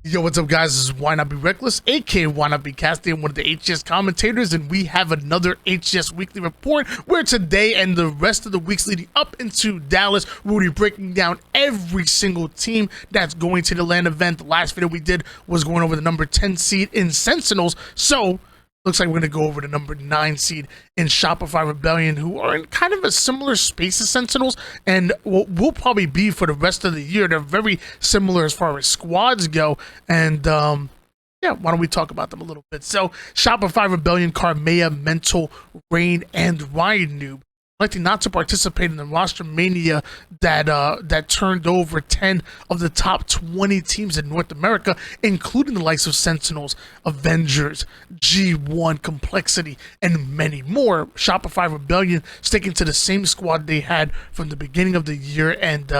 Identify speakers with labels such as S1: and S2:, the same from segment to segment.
S1: Yo, what's up, guys? This is Why Not Be Reckless, aka Why Not Be Casting, one of the HCS commentators, and we have another HCS weekly report where today and the rest of the weeks leading up into Dallas, we'll be breaking down every single team that's going to the LAN event. The last video we did was going over the number 10 seed in Sentinels, so looks like we're going to go over the number 9 seed in Shopify Rebellion, who are in kind of a similar space as Sentinels, and will probably be for the rest of the year. They're very similar as far as squads go, and yeah, why don't we talk about them a little bit? So, Shopify Rebellion, Carmea, Mental, Rain, and YNOT electing not to participate in the Rosetermania that turned over 10 of the top 20 teams in North America, including the likes of Sentinels, Avengers, G1, Complexity, and many more. Shopify Rebellion sticking to the same squad they had from the beginning of the year, and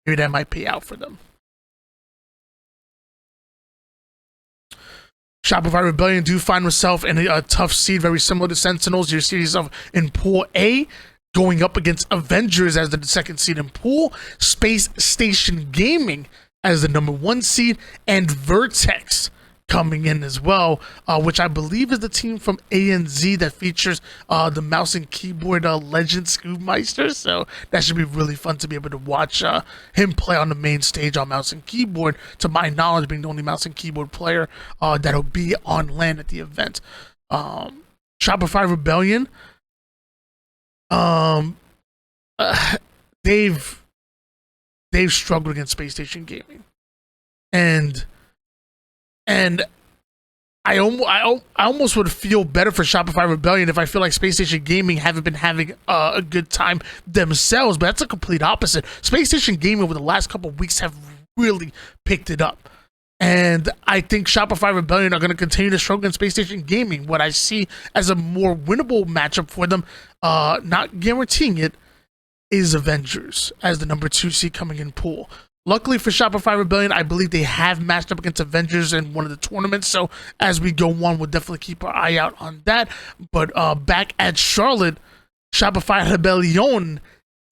S1: maybe that might pay out for them. Shopify Rebellion do find themselves in a tough seed, very similar to Sentinels. Your series of in Pool A, going up against Avengers as the second seed in Pool, Space Station Gaming as the number 1 seed, and Vertex coming in as well, which I believe is the team from ANZ that features the mouse and keyboard legend Scoopmeister. So that should be really fun to be able to watch him play on the main stage on mouse and keyboard, to my knowledge being the only mouse and keyboard player that'll be on LAN at the event. Shopify Rebellion, they've struggled against Space Station Gaming, and I almost would feel better for Shopify Rebellion if I feel like Space Station Gaming haven't been having a good time themselves, but that's a complete opposite. Space Station Gaming over the last couple of weeks have really picked it up, and I think Shopify Rebellion are going to continue to struggle in Space Station Gaming. What I see as a more winnable matchup for them, not guaranteeing it, is Avengers as the number 2 seed coming in Pool. Luckily for Shopify Rebellion, I believe they have matched up against Avengers in one of the tournaments, so as we go on, we'll definitely keep our eye out on that. But back at Charlotte, Shopify Rebellion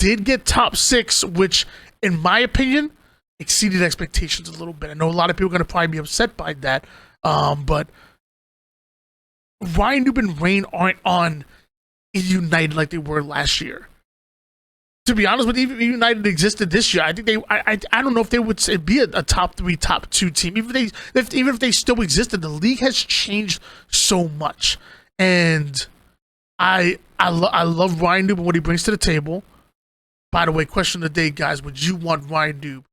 S1: did get top 6, which, in my opinion, exceeded expectations a little bit. I know a lot of people are going to probably be upset by that, but YNOT and Rain aren't on United like they were last year. To be honest with you, if United existed this year, I think I don't know if they would be a top 3, top 2 team. Even if they still existed, the league has changed so much, and I love YNOT and what he brings to the table. By the way, question of the day, guys: would you want YNOT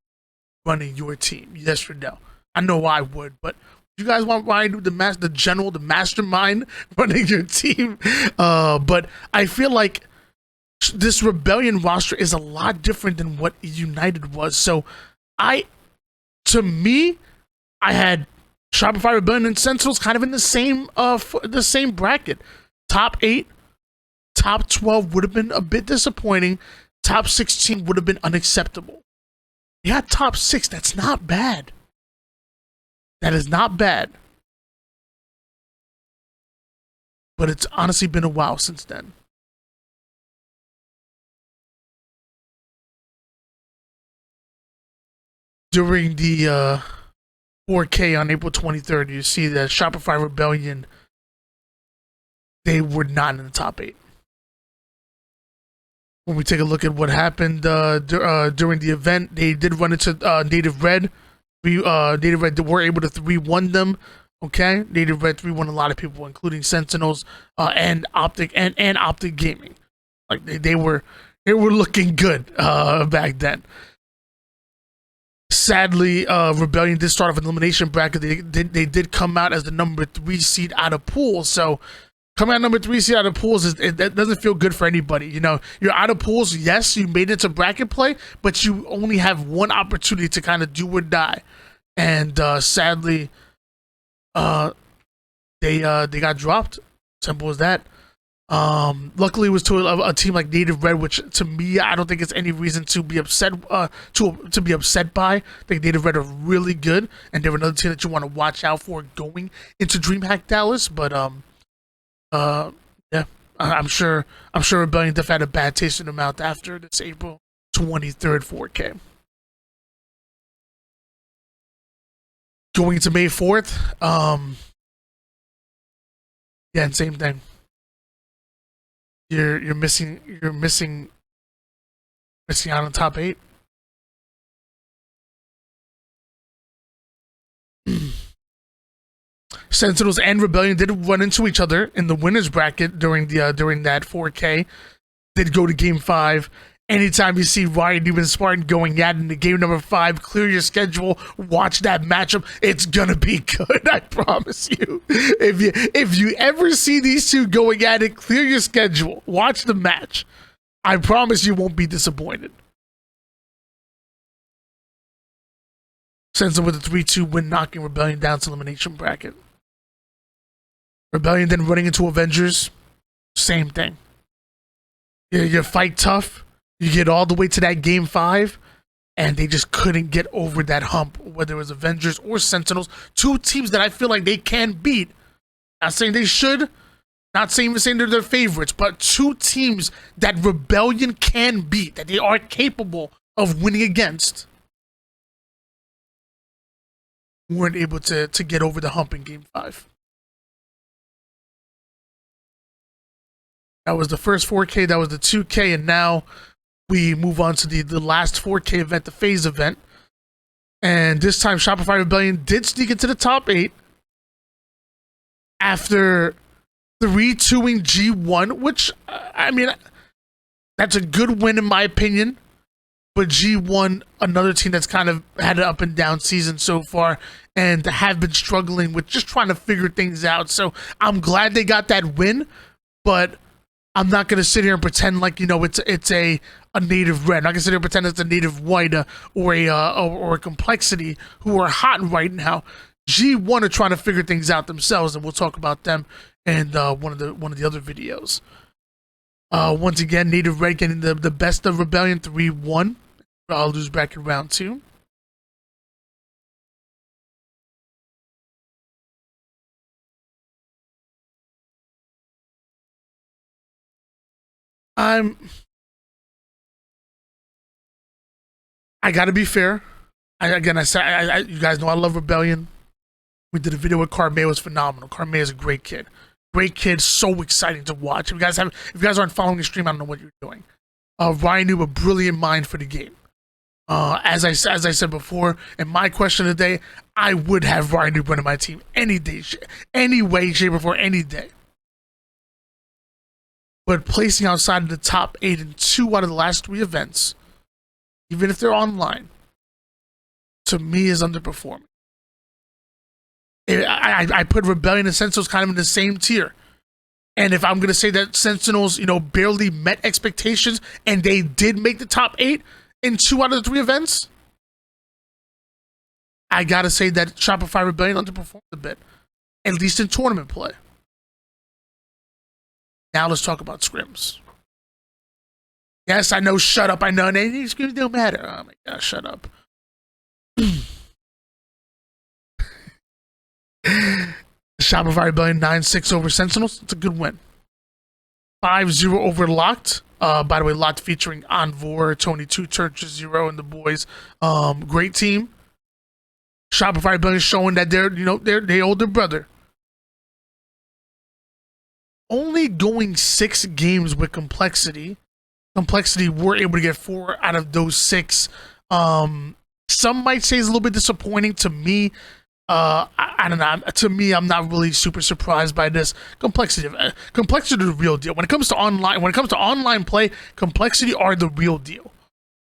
S1: running your team? Yes or no? I know I would, but you guys want YNOT, the mastermind, running your team? But I feel like this Rebellion roster is a lot different than what United was. So to me, I had Shopify Rebellion and Sentinels kind of in the same bracket. Top 8, top 12 would have been a bit disappointing. Top 16 would have been unacceptable. Yeah, top 6, that's not bad. That is not bad. But it's honestly been a while since then. During the 4K on April 23rd, you see that Shopify Rebellion, they were not in the top 8. When we take a look at what happened during the event, they did run into Native Red. Native Red were able to 3-1 them. Okay, Native Red 3-1 a lot of people, including Sentinels and Optic and Optic Gaming. Like they were looking good back then. Sadly, Rebellion did start off an elimination bracket. They did come out as the number 3 seed out of pools. So coming out number 3 seed out of pools, that doesn't feel good for anybody. You know, you're out of pools. Yes, you made it to bracket play, but you only have one opportunity to kind of do or die. And sadly, they got dropped. Simple as that. Luckily, it was to a team like Native Red, which to me, I don't think it's any reason to be upset to be upset by. I think Native Red are really good, and they're another team that you want to watch out for going into DreamHack Dallas. But yeah, I'm sure Rebellion definitely had a bad taste in their mouth after this April 23rd 4K. Going to May 4th, yeah, and same thing. You're missing out on top 8. Sentinels and Rebellion did run into each other in the winners bracket during that 4K. Did go to game 5. Anytime you see Ryan Newman Spartan going at it in the game number 5, clear your schedule, watch that matchup. It's gonna be good, I promise you. If you ever see these two going at it, clear your schedule, watch the match. I promise you won't be disappointed. Sends them with a 3-2 win, knocking Rebellion down to elimination bracket. Rebellion then running into Avengers, same thing. You fight tough. You get all the way to that game 5, and they just couldn't get over that hump, whether it was Avengers or Sentinels. 2 teams that I feel like they can beat. Not saying they should, not saying they're their favorites, but 2 teams that Rebellion can beat, that they are capable of winning against, weren't able to get over the hump in game 5. That was the first 4K, that was the 2K, and now we move on to the last 4K event, the phase event. And this time, Shopify Rebellion did sneak into the top 8 after 3-2ing G1, which, I mean, that's a good win in my opinion. But G1, another team that's kind of had an up and down season so far and have been struggling with just trying to figure things out. So I'm glad they got that win, but I'm not going to sit here and pretend like, it's a native red. I'm not going to sit here and pretend it's a native white or a complexity who are hot right now. G1 are trying to figure things out themselves, and we'll talk about them in one of the other videos. Once again, native red getting the best of Rebellion 3-1. I'll lose back in round 2. I gotta be fair. You guys know I love Rebellion. We did a video with Carme, it was phenomenal. Carme is a great kid. Great kid, so exciting to watch. If you guys aren't following the stream, I don't know what you're doing. Ryan knew a brilliant mind for the game. As I said before, in my question today, I would have Ryan Newman running my team any day, any way, shape, or form, any day. But placing outside of the top 8 in 2 out of the last 3 events, even if they're online, to me is underperforming. I put Rebellion and Sentinels kind of in the same tier. And if I'm going to say that Sentinels, barely met expectations and they did make the top 8 in 2 out of the 3 events, I got to say that Shopify Rebellion underperformed a bit, at least in tournament play. Now let's talk about scrims. Yes, I know, shut up. I know, scrims don't matter. Oh my gosh, shut up. Shopify Rebellion 9-6 over Sentinels. It's a good win. 5-0 over Locked. By the way, Locked featuring Envor, Tony 2, Church 0, and the boys. Great team. Shopify Rebellion showing that they're older brother. Only going 6 games with Complexity. Complexity were able to get 4 out of those 6. Some might say it's a little bit disappointing. To me, I don't know. To me, I'm not really super surprised by this. Complexity is the real deal. When it comes to online play, Complexity are the real deal.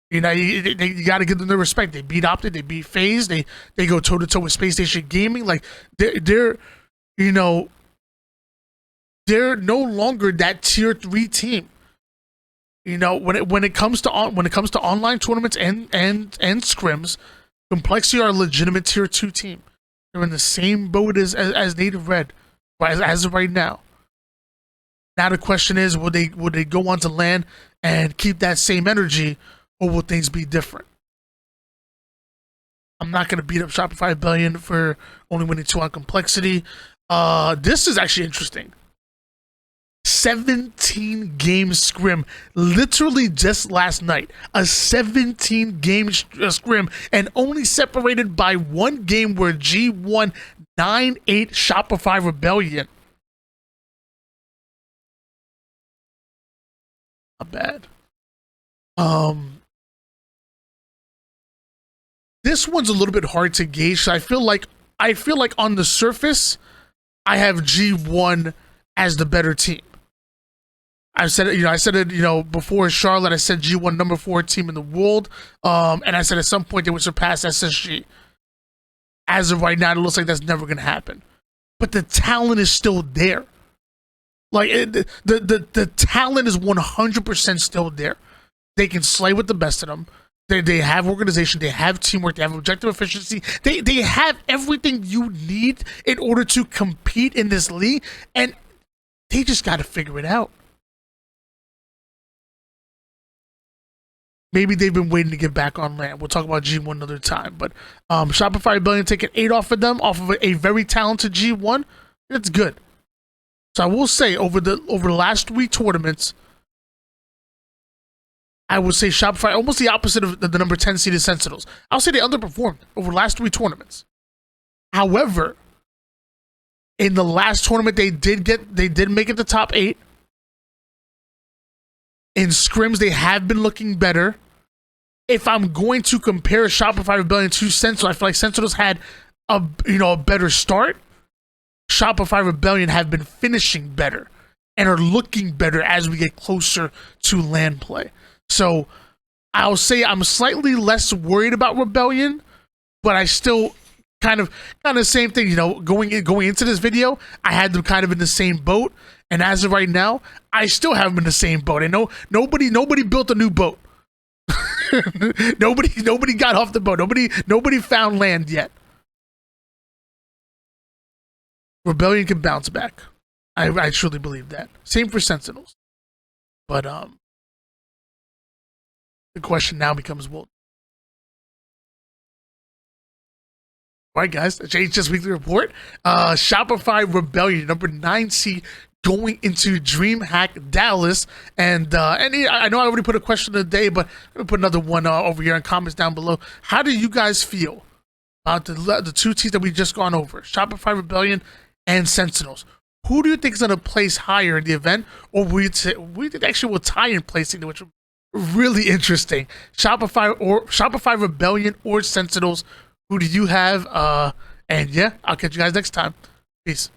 S1: You got to give them their respect. They beat Optic, they beat FaZe, they go toe to toe with Space Station Gaming. Like they're no longer that tier 3 team. When it comes to online tournaments and scrims, Complexity are a legitimate tier 2 team. They're in the same boat as Native Red, as of right now. Now the question is, will they go on to LAN and keep that same energy, or will things be different? I'm not going to beat up Shopify Rebellion for only winning 2 on Complexity. This is actually interesting. 17-game scrim literally just last night. A 17-game scrim, and only separated by one game where G won 9-8 Shopify Rebellion. Not bad. This one's a little bit hard to gauge. So I feel like on the surface, I have G1 as the better team. I said it, before Charlotte. I said G1 number 4 team in the world. And I said at some point they would surpass SSG. As of right now, it looks like that's never going to happen. But the talent is still there. Like the talent is 100% still there. They can slay with the best of them. They have organization, they have teamwork, they have objective efficiency. They have everything you need in order to compete in this league, and they just got to figure it out. Maybe they've been waiting to get back on LAN. We'll talk about G1 another time. But Shopify Rebellion taking 8 off of them, off of a very talented G1. That's good. So I will say over the last 3 tournaments, I would say Shopify, almost the opposite of the number 10 seeded Sentinels. I'll say they underperformed over the last 3 tournaments. However, in the last tournament, they did make it the top 8. In scrims, they have been looking better. If I'm going to compare Shopify Rebellion to Sentinels, I feel like Sentinels had a better start. Shopify Rebellion have been finishing better and are looking better as we get closer to LAN play. So I'll say I'm slightly less worried about Rebellion, but I still kind of same thing. Going into this video, I had them kind of in the same boat, and as of right now, I still have them in the same boat. I know nobody built a new boat. nobody got off the boat. Nobody found land yet. Rebellion can bounce back. I truly believe that. Same for Sentinels. But the question now becomes, well, all right, guys, that's HCS Weekly Report. Shopify Rebellion, number 9 seed, going into DreamHack Dallas. And I know I already put a question of the day, but I'm going to put another one over here in comments down below. How do you guys feel about the 2 teams that we've just gone over, Shopify Rebellion and Sentinels? Who do you think is going to place higher in the event? Or we think actually will tie in placing, which would be really interesting. Shopify Rebellion or Sentinels. Who do you have? And yeah, I'll catch you guys next time. Peace.